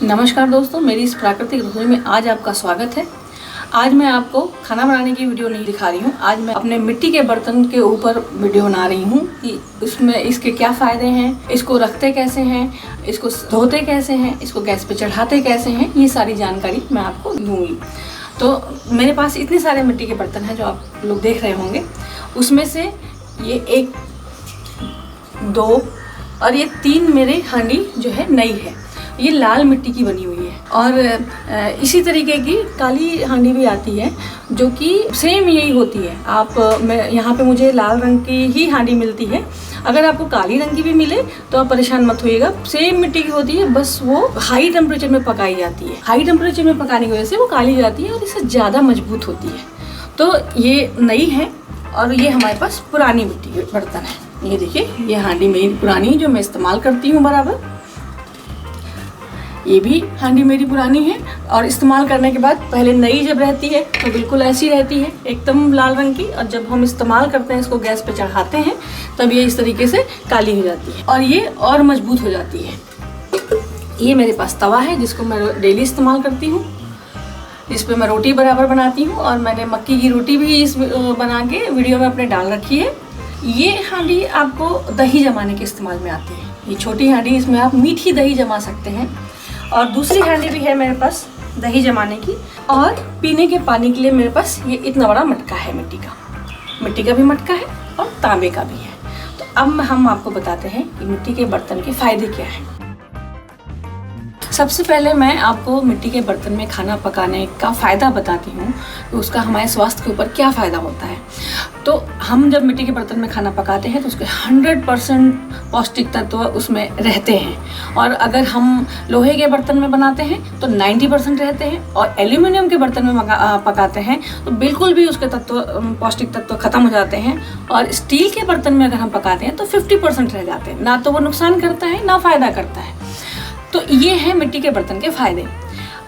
नमस्कार दोस्तों, मेरी इस प्राकृतिक रसोई में आज आपका स्वागत है। आज मैं आपको खाना बनाने की वीडियो नहीं दिखा रही हूँ। आज मैं अपने मिट्टी के बर्तन के ऊपर वीडियो बना रही हूँ कि उसमें इसके क्या फ़ायदे हैं, इसको रखते कैसे हैं, इसको धोते कैसे हैं, इसको गैस पे चढ़ाते कैसे हैं, ये सारी जानकारी मैं आपको दूँगी। तो मेरे पास इतने सारे मिट्टी के बर्तन हैं जो आप लोग देख रहे होंगे। उसमें से ये 1, 2 और ये 3 मेरे हांडी जो है नई है। ये लाल मिट्टी की बनी हुई है और इसी तरीके की काली हांडी भी आती है जो कि सेम यही होती है। यहाँ पे मुझे लाल रंग की ही हांडी मिलती है। अगर आपको काली रंग की भी मिले तो आप परेशान मत होइएगा, सेम मिट्टी की होती है, बस वो हाई टेम्परेचर में पकाई जाती है। हाई टेम्परेचर में पकाने की वजह से वो काली जाती है और इससे ज़्यादा मजबूत होती है। तो ये नई है और ये हमारे पास पुरानी मिट्टी के बर्तन है। ये देखिए, ये हांडी मेरी पुरानी जो मैं इस्तेमाल करती हूँ बराबर। ये भी हांडी मेरी पुरानी है और इस्तेमाल करने के बाद पहले नई जब रहती है तो बिल्कुल ऐसी रहती है, एकदम लाल रंग की, और जब हम इस्तेमाल करते हैं, इसको गैस पे चढ़ाते हैं, तब ये इस तरीके से काली हो जाती है और ये और मजबूत हो जाती है। ये मेरे पास तवा है जिसको मैं डेली इस्तेमाल करती हूँ। इस पर मैं रोटी बराबर बनाती हूँ और मैंने मक्की की रोटी भी इस बना के वीडियो में अपने डाल रखी है। ये हांडी आपको दही जमाने के इस्तेमाल में आती है। ये छोटी हांडी, इसमें आप मीठी दही जमा सकते हैं। और दूसरी हांडी भी है मेरे पास दही जमाने की, और पीने के पानी के लिए मेरे पास ये इतना बड़ा मटका है। मिट्टी का भी मटका है और तांबे का भी है। तो अब हम आपको बताते हैं कि मिट्टी के बर्तन के फ़ायदे क्या हैं। सबसे पहले मैं आपको मिट्टी के बर्तन में खाना पकाने का फ़ायदा बताती हूँ कि उसका हमारे स्वास्थ्य के ऊपर क्या फ़ायदा होता है। तो हम जब मिट्टी के बर्तन में खाना पकाते हैं तो उसके 100% पौष्टिक तत्व उसमें रहते हैं, और अगर हम लोहे के बर्तन में बनाते हैं तो 90% रहते हैं, और एल्यूमिनियम के बर्तन में पकाते हैं तो बिल्कुल भी उसके पौष्टिक तत्व ख़त्म हो जाते हैं। और स्टील के बर्तन में अगर हम पकाते हैं तो 50% रह जाते हैं। ना तो वो नुकसान करता है ना फ़ायदा करता है। तो ये है मिट्टी के बर्तन के फ़ायदे।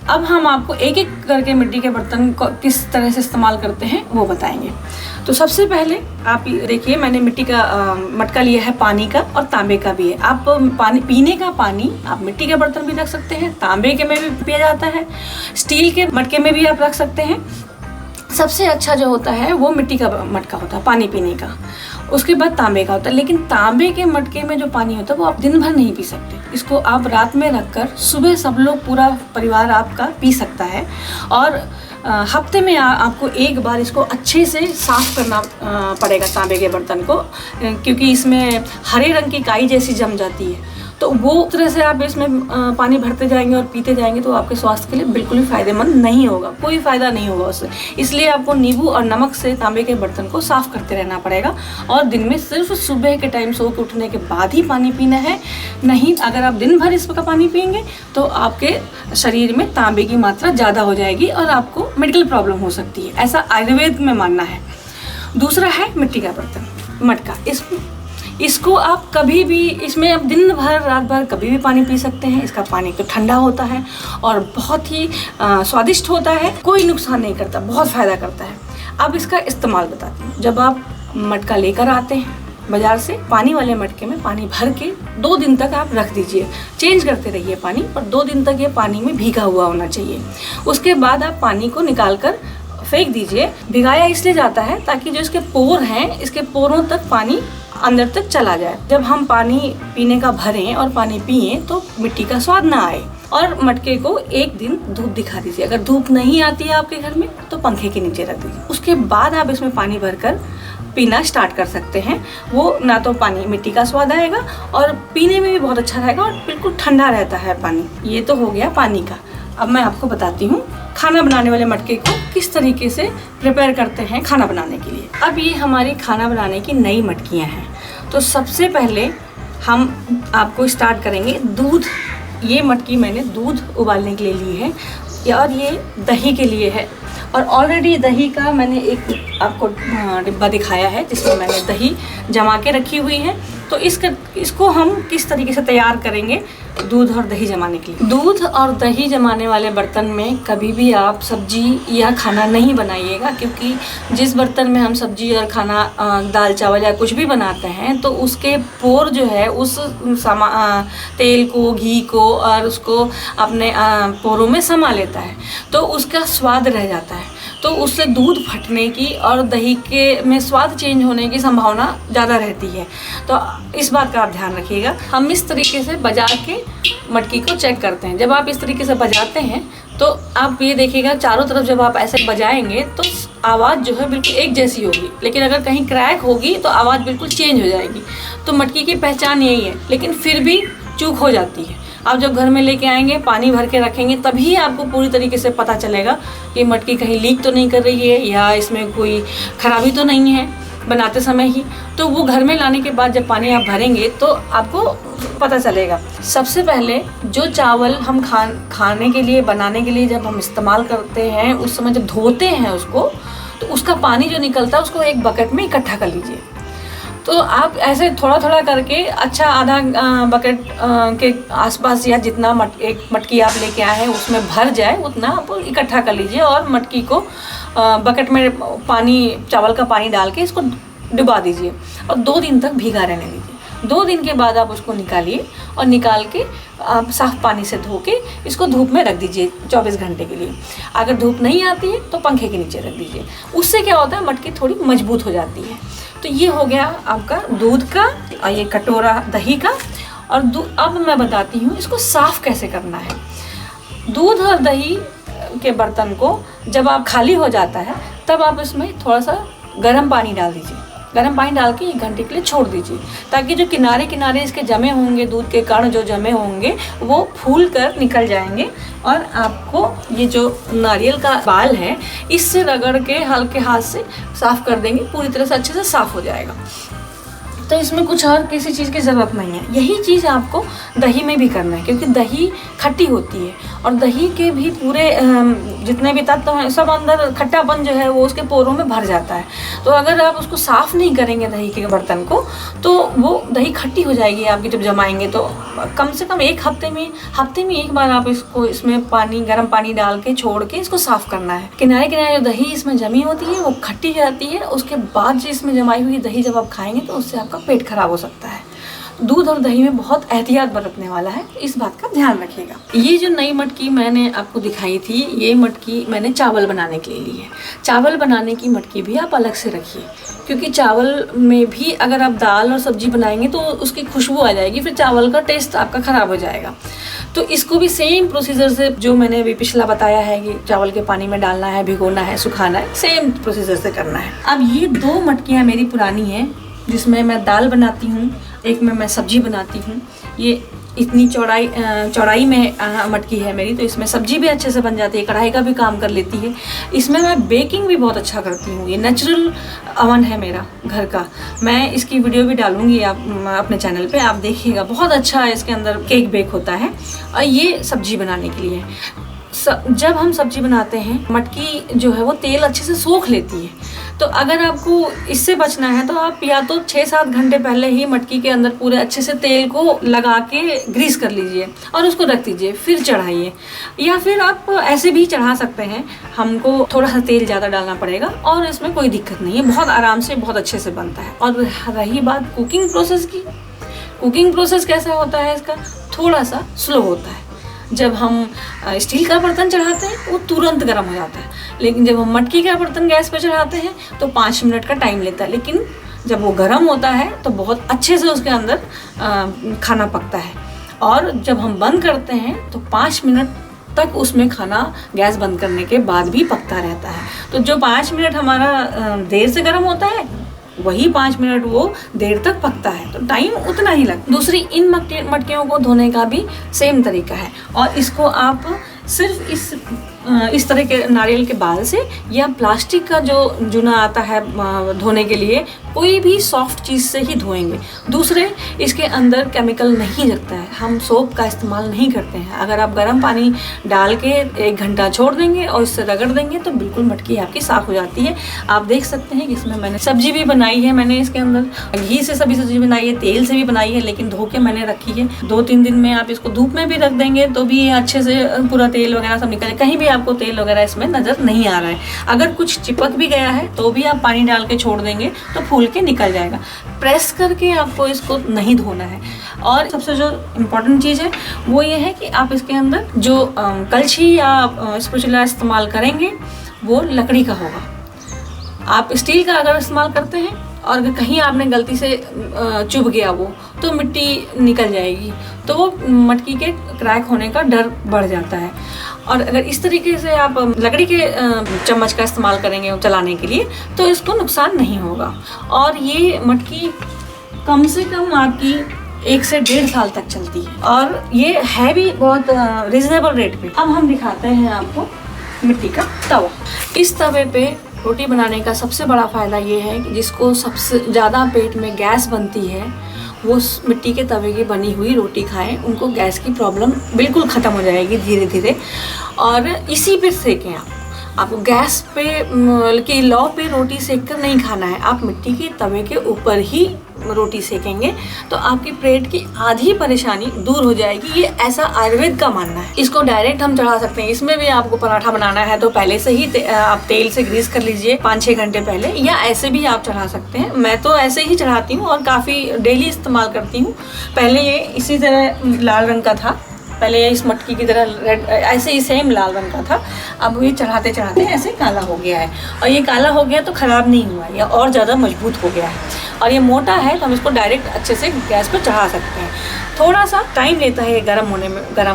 अब हम आपको एक एक करके मिट्टी के बर्तन को किस तरह से इस्तेमाल करते हैं वो बताएंगे। तो सबसे पहले आप देखिए, मैंने मिट्टी का मटका लिया है, पानी का और तांबे का भी है। आप पीने का पानी आप मिट्टी के बर्तन भी रख सकते हैं, तांबे के में भी पिया जाता है, स्टील के मटके में भी आप रख सकते हैं। सबसे अच्छा जो होता है वो मिट्टी का मटका होता है पानी पीने का, उसके बाद तांबे का होता है। लेकिन तांबे के मटके में जो पानी होता है वो आप दिन भर नहीं पी सकते। इसको आप रात में रखकर सुबह सब लोग, पूरा परिवार आपका पी सकता है। और हफ्ते में आपको एक बार इसको अच्छे से साफ़ करना पड़ेगा तांबे के बर्तन को, क्योंकि इसमें हरे रंग की काई जैसी जम जाती है। तो वो तरह से आप इसमें पानी भरते जाएंगे और पीते जाएंगे तो आपके स्वास्थ्य के लिए बिल्कुल भी फ़ायदेमंद नहीं होगा, कोई फ़ायदा नहीं होगा उससे। इसलिए आपको नींबू और नमक से तांबे के बर्तन को साफ़ करते रहना पड़ेगा, और दिन में सिर्फ सुबह के टाइम सो के उठने के बाद ही पानी पीना है। नहीं, अगर आप दिन भर इसका पानी पिएंगे तो आपके शरीर में तांबे की मात्रा ज़्यादा हो जाएगी और आपको मेडिकल प्रॉब्लम हो सकती है, ऐसा आयुर्वेद में मानना है। दूसरा है मिट्टी का बर्तन, मटका। इसको आप कभी भी, इसमें आप दिन भर रात भर कभी भी पानी पी सकते हैं। इसका पानी तो ठंडा होता है और बहुत ही स्वादिष्ट होता है, कोई नुकसान नहीं करता, बहुत फ़ायदा करता है। अब इसका इस्तेमाल बताती हूँ। जब आप मटका लेकर आते हैं बाज़ार से, पानी वाले मटके में पानी भर के 2 दिन तक आप रख दीजिए। चेंज करते रहिए पानी, पर 2 दिन तक ये पानी में भीगा हुआ होना चाहिए। उसके बाद आप पानी को निकाल कर फेंक दीजिए। भिगाया इसलिए जाता है ताकि जो इसके पोर हैं, इसके पोरों तक पानी अंदर तक चला जाए। जब हम पानी पीने का भरें और पानी पिए तो मिट्टी का स्वाद ना आए। और मटके को एक दिन धूप दिखा दीजिए। अगर धूप नहीं आती है आपके घर में तो पंखे के नीचे रख दीजिए। उसके बाद आप इसमें पानी भरकर पीना स्टार्ट कर सकते हैं। वो ना तो पानी मिट्टी का स्वाद आएगा और पीने में भी बहुत अच्छा रहेगा और बिल्कुल ठंडा रहता है पानी। ये तो हो गया पानी का। अब मैं आपको बताती हूँ खाना बनाने वाले मटके को किस तरीके से प्रिपेयर करते हैं खाना बनाने के लिए। अब ये हमारी खाना बनाने की नई मटकियाँ हैं। तो सबसे पहले हम आपको स्टार्ट करेंगे दूध। ये मटकी मैंने दूध उबालने के लिए ली है, और ये दही के लिए है। और ऑलरेडी दही का मैंने एक आपको डिब्बा दिखाया है जिसमें मैंने दही जमा के रखी हुई है। तो इसको हम किस तरीके से तैयार करेंगे दूध और दही जमाने के लिए। दूध और दही जमाने वाले बर्तन में कभी भी आप सब्जी या खाना नहीं बनाइएगा, क्योंकि जिस बर्तन में हम सब्जी और खाना दाल चावल या कुछ भी बनाते हैं तो उसके पोर जो है उस तेल को, घी को और उसको अपने पोरों में समा लेता है, तो उसका स्वाद रह जाता है। तो उससे दूध फटने की और दही के में स्वाद चेंज होने की संभावना ज़्यादा रहती है। तो इस बात का आप ध्यान रखिएगा। हम इस तरीके से बजा के मटकी को चेक करते हैं। जब आप इस तरीके से बजाते हैं तो आप ये देखिएगा चारों तरफ जब आप ऐसे बजाएंगे तो आवाज़ जो है बिल्कुल एक जैसी होगी, लेकिन अगर कहीं क्रैक होगी तो आवाज़ बिल्कुल चेंज हो जाएगी। तो मटकी की पहचान यही है, लेकिन फिर भी चूक हो जाती है। आप जब घर में लेके आएंगे, पानी भर के रखेंगे, तभी आपको पूरी तरीके से पता चलेगा कि मटकी कहीं लीक तो नहीं कर रही है या इसमें कोई खराबी तो नहीं है बनाते समय ही। तो वो घर में लाने के बाद जब पानी आप भरेंगे तो आपको पता चलेगा। सबसे पहले जो चावल हम खाने के लिए, बनाने के लिए जब हम इस्तेमाल करते हैं, उस समय जब धोते हैं उसको, तो उसका पानी जो निकलता है उसको एक बकेट में इकट्ठा कर लीजिए। तो आप ऐसे थोड़ा थोड़ा करके अच्छा आधा बकेट के आसपास या जितना एक मटकी आप लेके आए हैं उसमें भर जाए उतना आप इकट्ठा कर लीजिए और मटकी को बकेट में पानी, चावल का पानी डाल के इसको डुबा दीजिए और 2 दिन तक भीगा रहने दीजिए। 2 दिन के बाद आप उसको निकालिए और निकाल के आप साफ़ पानी से धो के इसको धूप में रख दीजिए 24 घंटे के लिए। अगर धूप नहीं आती है तो पंखे के नीचे रख दीजिए। उससे क्या होता है, मटकी थोड़ी मजबूत हो जाती है। तो ये हो गया आपका दूध का और ये कटोरा दही का। और अब मैं बताती हूँ इसको साफ़ कैसे करना है। दूध और दही के बर्तन को जब आप खाली हो जाता है तब आप इसमें थोड़ा सा गर्म पानी डाल दीजिए। गर्म पानी डाल के 1 घंटे के लिए छोड़ दीजिए, ताकि जो किनारे किनारे इसके जमे होंगे, दूध के कण जो जमे होंगे वो फूल कर निकल जाएंगे और आपको ये जो नारियल का बाल है इससे रगड़ के हल्के हाथ से साफ़ कर देंगे, पूरी तरह से अच्छे से साफ़ हो जाएगा। तो इसमें कुछ और किसी चीज़ की ज़रूरत नहीं है। यही चीज़ आपको दही में भी करना है, क्योंकि दही खट्टी होती है और दही के भी पूरे जितने भी तत्व हैं सब अंदर, खट्टापन जो है वो उसके पोरों में भर जाता है। तो अगर आप उसको साफ़ नहीं करेंगे दही के बर्तन को तो वो दही खट्टी हो जाएगी आपकी जब जमाएंगे। तो कम से कम हफ्ते में एक बार आप इसको, इसमें पानी, गर्म पानी डाल के छोड़ के इसको साफ़ करना है। किनारे किनारे जो दही इसमें जमी होती है वो खट्टी जाती है। उसके बाद जो इसमें जमाई हुई दही जब आप खाएंगे तो उससे आपका पेट खराब हो सकता है। दूध और दही में बहुत एहतियात बरतने वाला है, इस बात का ध्यान रखिएगा। ये जो नई मटकी मैंने आपको दिखाई थी, ये मटकी मैंने चावल बनाने के लिए ली है। चावल बनाने की मटकी भी आप अलग से रखिए, क्योंकि चावल में भी अगर आप दाल और सब्जी बनाएंगे तो उसकी खुशबू आ जाएगी, फिर चावल का टेस्ट आपका ख़राब हो जाएगा। तो इसको भी सेम प्रोसीजर से जो मैंने अभी पिछला बताया है कि चावल के पानी में डालना है, भिगोना है, सुखाना है, सेम प्रोसीजर से करना है। अब ये 2 मटकियाँ मेरी पुरानी हैं जिसमें मैं दाल बनाती हूँ, एक में मैं सब्जी बनाती हूँ। ये इतनी चौड़ाई में मटकी है मेरी, तो इसमें सब्जी भी अच्छे से बन जाती है, कढ़ाई का भी काम कर लेती है। इसमें मैं बेकिंग भी बहुत अच्छा करती हूँ। ये नेचुरल अवन है मेरा घर का, मैं इसकी वीडियो भी डालूँगी आप अपने चैनल पे, आप देखिएगा। बहुत अच्छा इसके अंदर केक बेक होता है। और ये सब्जी बनाने के लिए जब हम सब्जी बनाते हैं, मटकी जो है वो तेल अच्छे से सोख लेती है। तो अगर आपको इससे बचना है तो आप या तो 6-7 घंटे पहले ही मटकी के अंदर पूरे अच्छे से तेल को लगा के ग्रीस कर लीजिए और उसको रख दीजिए, फिर चढ़ाइए। या फिर आप ऐसे भी चढ़ा सकते हैं, हमको थोड़ा सा तेल ज़्यादा डालना पड़ेगा और इसमें कोई दिक्कत नहीं है, बहुत आराम से, बहुत अच्छे से बनता है। और रही बात कुकिंग प्रोसेस की, कुकिंग प्रोसेस कैसा होता है इसका, थोड़ा सा स्लो होता है। जब हम स्टील का बर्तन चढ़ाते हैं वो तुरंत गर्म हो जाता है, लेकिन जब हम मटकी का बर्तन गैस पर चढ़ाते हैं तो 5 मिनट का टाइम लेता है। लेकिन जब वो गर्म होता है तो बहुत अच्छे से उसके अंदर खाना पकता है। और जब हम बंद करते हैं तो 5 मिनट तक उसमें खाना गैस बंद करने के बाद भी पकता रहता है। तो जो 5 मिनट हमारा देर से गर्म होता है, वही 5 मिनट वो देर तक पकता है, तो टाइम उतना ही लगता है। दूसरी, इन मटकियों को धोने का भी सेम तरीका है और इसको आप सिर्फ इस तरह के नारियल के बाल से या प्लास्टिक का जो जूना आता है धोने के लिए, कोई भी सॉफ्ट चीज़ से ही धोएंगे। दूसरे, इसके अंदर केमिकल नहीं लगता है, हम सोप का इस्तेमाल नहीं करते हैं। अगर आप गर्म पानी डाल के 1 घंटा छोड़ देंगे और इससे रगड़ देंगे तो बिल्कुल मटकी आपकी साफ़ हो जाती है। आप देख सकते हैं कि इसमें मैंने सब्जी भी बनाई है, मैंने इसके अंदर घी से सभी सब्जी बनाई है, तेल से भी बनाई है, लेकिन धो के मैंने रखी है। 2-3 दिन में आप इसको धूप में भी रख देंगे तो भी अच्छे से पूरा तेल वगैरह सब निकल, कहीं भी आपको तेल वगैरह इसमें नज़र नहीं आ रहा है। अगर कुछ चिपक भी गया है तो भी आप पानी डाल के छोड़ देंगे तो फूल के निकल जाएगा। प्रेस करके आपको इसको नहीं धोना है। और सबसे जो इम्पोर्टेंट चीज़ है वो ये है कि आप इसके अंदर जो कलछी या स्पैचुला इस्तेमाल करेंगे वो लकड़ी का होगा। आप स्टील का अगर इस्तेमाल करते हैं और अगर कहीं आपने गलती से चुभ गया वो तो मिट्टी निकल जाएगी, तो वो मटकी के क्रैक होने का डर बढ़ जाता है। और अगर इस तरीके से आप लकड़ी के चम्मच का इस्तेमाल करेंगे चलाने के लिए तो इसको नुकसान नहीं होगा। और ये मटकी कम से कम आपकी 1 से 1.5 साल तक चलती है और ये है भी बहुत रिजनेबल रेट पे। अब हम दिखाते हैं आपको मिट्टी का तवा। इस तवे पे रोटी बनाने का सबसे बड़ा फ़ायदा ये है कि जिसको सबसे ज़्यादा पेट में गैस बनती है वो मिट्टी के तवे की बनी हुई रोटी खाएं, उनको गैस की प्रॉब्लम बिल्कुल ख़त्म हो जाएगी धीरे धीरे। और इसी पे सेकें आपको गैस पे कि लौ पे रोटी सेक कर नहीं खाना है, आप मिट्टी के तवे के ऊपर ही रोटी सेकेंगे तो आपकी पेट की आधी परेशानी दूर हो जाएगी। ये ऐसा आयुर्वेद का मानना है। इसको डायरेक्ट हम चढ़ा सकते हैं। इसमें भी आपको पराठा बनाना है तो पहले से ही आप तेल से ग्रीस कर लीजिए 5-6 घंटे पहले, या ऐसे भी आप चढ़ा सकते हैं। मैं तो ऐसे ही चढ़ाती हूँ और काफ़ी डेली इस्तेमाल करती हूँ। पहले ये इसी तरह लाल रंग का था, पहले ये इस मटकी की तरह रेड ऐसे ही सेम लाल रंग का था। अब ये चढ़ाते चढ़ाते ऐसे काला हो गया है, और ये काला हो गया तो ख़राब नहीं हुआ, या और ज़्यादा मजबूत हो गया है। और ये मोटा है तो हम इसको डायरेक्ट अच्छे से गैस पर चढ़ा सकते हैं। थोड़ा सा टाइम लेता है ये गर्म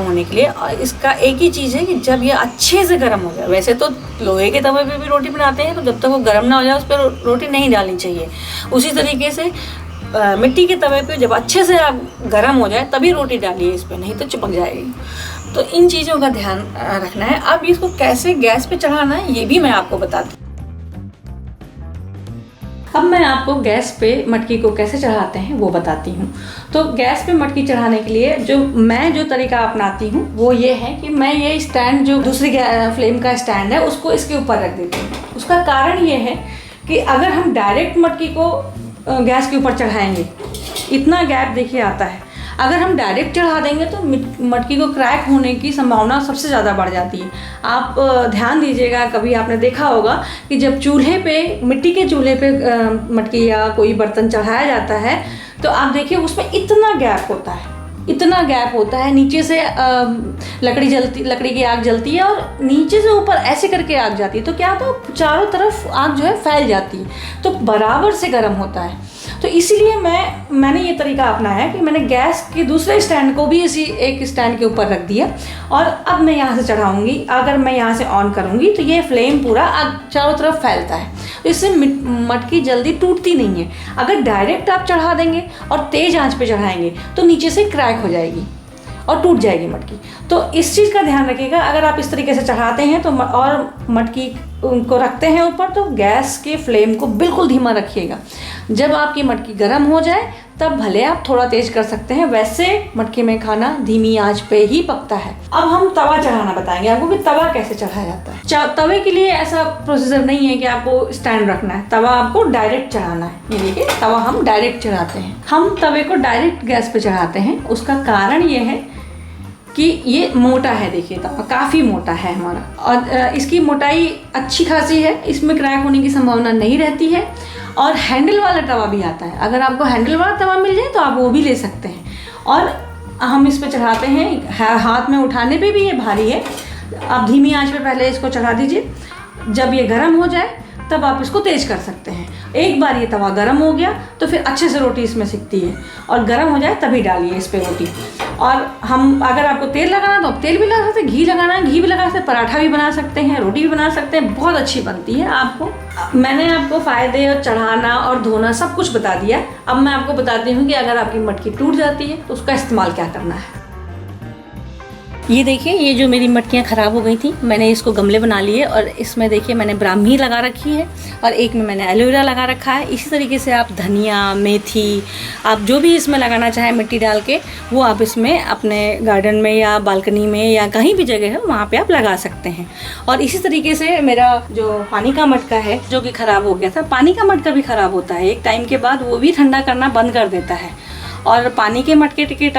होने के लिए। और इसका एक ही चीज़ है कि जब ये अच्छे से गर्म हो जाए, वैसे तो लोहे के तवे पे भी रोटी बनाते हैं तो जब तक वो गर्म ना हो जाए उस पर रोटी नहीं डालनी चाहिए। उसी तरीके से मिट्टी के तवे पे जब अच्छे से आप गर्म हो जाए तभी रोटी डालिए इस पर, नहीं तो चिपक जाएगी। तो इन चीज़ों का ध्यान रखना है। अब इसको कैसे गैस पे चढ़ाना है ये भी मैं आपको बताती हूँ। अब मैं आपको गैस पे मटकी को कैसे चढ़ाते हैं वो बताती हूँ। तो गैस पे मटकी चढ़ाने के लिए जो तरीका अपनाती हूँ वो ये है कि मैं ये स्टैंड जो दूसरी फ्लेम का स्टैंड है उसको इसके ऊपर रख देती हूँ। उसका कारण ये है कि अगर हम डायरेक्ट मटकी को गैस के ऊपर चढ़ाएंगे, इतना गैप देखिए आता है, अगर हम डायरेक्ट चढ़ा देंगे तो मटकी को क्रैक होने की संभावना सबसे ज़्यादा बढ़ जाती है। आप ध्यान दीजिएगा, कभी आपने देखा होगा कि जब चूल्हे पे, मिट्टी के चूल्हे पे मटकी या कोई बर्तन चढ़ाया जाता है तो आप देखिए उसमें इतना गैप होता है, इतना गैप होता है। नीचे से लकड़ी की आग जलती है और नीचे से ऊपर ऐसे करके आग जाती है, तो क्या होता है चारों तरफ आग जो है फैल जाती है, तो बराबर से गर्म होता है। तो इसीलिए मैंने ये तरीका अपनाया है कि मैंने गैस के दूसरे स्टैंड को भी इसी एक स्टैंड के ऊपर रख दिया और अब मैं यहाँ से चढ़ाऊँगी। अगर मैं यहाँ से ऑन करूँगी तो ये फ्लेम पूरा चारों तरफ फैलता है, तो इससे मटकी जल्दी टूटती नहीं है। अगर डायरेक्ट आप चढ़ा देंगे और तेज़ आंच पे चढ़ाएंगे तो नीचे से क्रैक हो जाएगी और टूट जाएगी मटकी। तो इस चीज़ का ध्यान रखिएगा। अगर आप इस तरीके से चढ़ाते हैं तो और मटकी को रखते हैं ऊपर तो गैस के फ्लेम को बिल्कुल धीमा रखिएगा। जब आपकी मटकी गर्म हो जाए तब भले आप थोड़ा तेज़ कर सकते हैं, वैसे मटकी में खाना धीमी आंच पे ही पकता है। अब हम तवा चढ़ाना बताएंगे आपको कि तवा कैसे चढ़ाया जाता है। तवे के लिए ऐसा प्रोसीजर नहीं है कि आपको स्टैंड रखना है, तवा आपको डायरेक्ट चढ़ाना है। ये देखिए तवा हम डायरेक्ट चढ़ाते हैं। हम तवे को डायरेक्ट गैस पे चढ़ाते हैं, उसका कारण ये है कि ये मोटा है। देखिए तवा काफ़ी मोटा है हमारा, और इसकी मोटाई अच्छी खासी है, इसमें क्रैक होने की संभावना नहीं रहती है। और हैंडल वाला तवा भी आता है, अगर आपको हैंडल वाला तवा मिल जाए तो आप वो भी ले सकते हैं। और हम इस पे चढ़ाते हैं, हाथ में उठाने पे भी ये भारी है। आप धीमी आंच पे पहले इसको चढ़ा दीजिए, जब ये गर्म हो जाए तब आप इसको तेज़ कर सकते हैं। एक बार ये तवा गर्म हो गया तो फिर अच्छे से रोटी इसमें सिकती है, और गर्म हो जाए तभी डालिए इस पर रोटी। और हम अगर आपको तेल लगाना तो आप तेल भी लगा सकते हैं, घी लगाना है घी भी लगा सकते हैं, पराठा भी बना सकते हैं, रोटी भी बना सकते हैं, बहुत अच्छी बनती है। मैंने आपको फ़ायदे और चढ़ाना और धोना सब कुछ बता दिया। अब मैं आपको बताती हूँ कि अगर आपकी मटकी टूट जाती है तो उसका इस्तेमाल क्या करना है। ये देखिए, ये जो मेरी मटकियाँ ख़राब हो गई थी, मैंने इसको गमले बना लिए और इसमें देखिए मैंने ब्राह्मी लगा रखी है और एक में मैंने एलोवेरा लगा रखा है। इसी तरीके से आप धनिया, मेथी, आप जो भी इसमें लगाना चाहें मिट्टी डाल के, वो आप इसमें अपने गार्डन में या बालकनी में या कहीं भी जगह है वहाँ पे आप लगा सकते हैं। और इसी तरीके से मेरा जो पानी का मटका है जो कि ख़राब हो गया था, पानी का मटका भी ख़राब होता है एक टाइम के बाद, वो भी ठंडा करना बंद कर देता है। और पानी के मटके के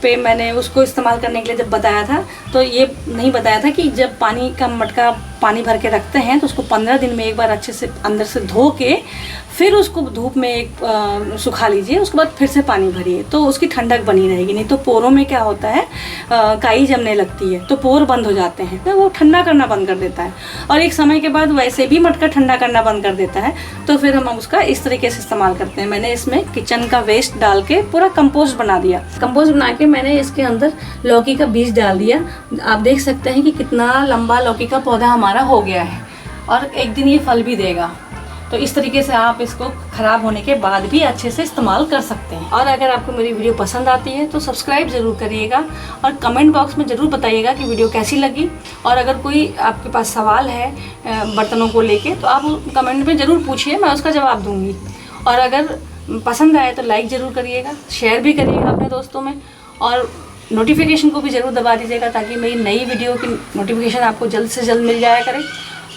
पे मैंने उसको इस्तेमाल करने के लिए जब बताया था तो ये नहीं बताया था कि जब पानी का मटका पानी भर के रखते हैं तो उसको 15 दिन में एक बार अच्छे से अंदर से धो के फिर उसको धूप में एक सुखा लीजिए, उसके बाद फिर से पानी भरिए तो उसकी ठंडक बनी रहेगी। नहीं तो पोरों में क्या होता है, काई जमने लगती है तो पोर बंद हो जाते हैं, तो वो ठंडा करना बंद कर देता है। और एक समय के बाद वैसे भी मटका ठंडा करना बंद कर देता है, तो फिर हम उसका इस तरीके से इस्तेमाल करते हैं। मैंने इसमें किचन का वेस्ट डाल के पूरा कंपोस्ट बना दिया। कंपोस्ट बना के मैंने इसके अंदर लौकी का बीज डाल दिया। आप देख सकते हैं कि कितना लंबा लौकी का पौधा हमारा हो गया है और एक दिन ये फल भी देगा। तो इस तरीके से आप इसको ख़राब होने के बाद भी अच्छे से इस्तेमाल कर सकते हैं। और अगर आपको मेरी वीडियो पसंद आती है तो सब्सक्राइब ज़रूर करिएगा और कमेंट बॉक्स में ज़रूर बताइएगा कि वीडियो कैसी लगी। और अगर कोई आपके पास सवाल है बर्तनों को लेके तो आप कमेंट में ज़रूर पूछिए, मैं उसका जवाब दूँगी। और अगर पसंद आए तो लाइक ज़रूर करिएगा, शेयर भी करिएगा अपने दोस्तों में और नोटिफिकेशन को भी ज़रूर दबा दीजिएगा ताकि मेरी नई वीडियो की नोटिफिकेशन आपको जल्द से जल्द मिल जाया करे।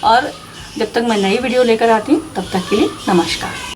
और जब तक मैं नई वीडियो लेकर आती हूँ तब तक के लिए नमस्कार।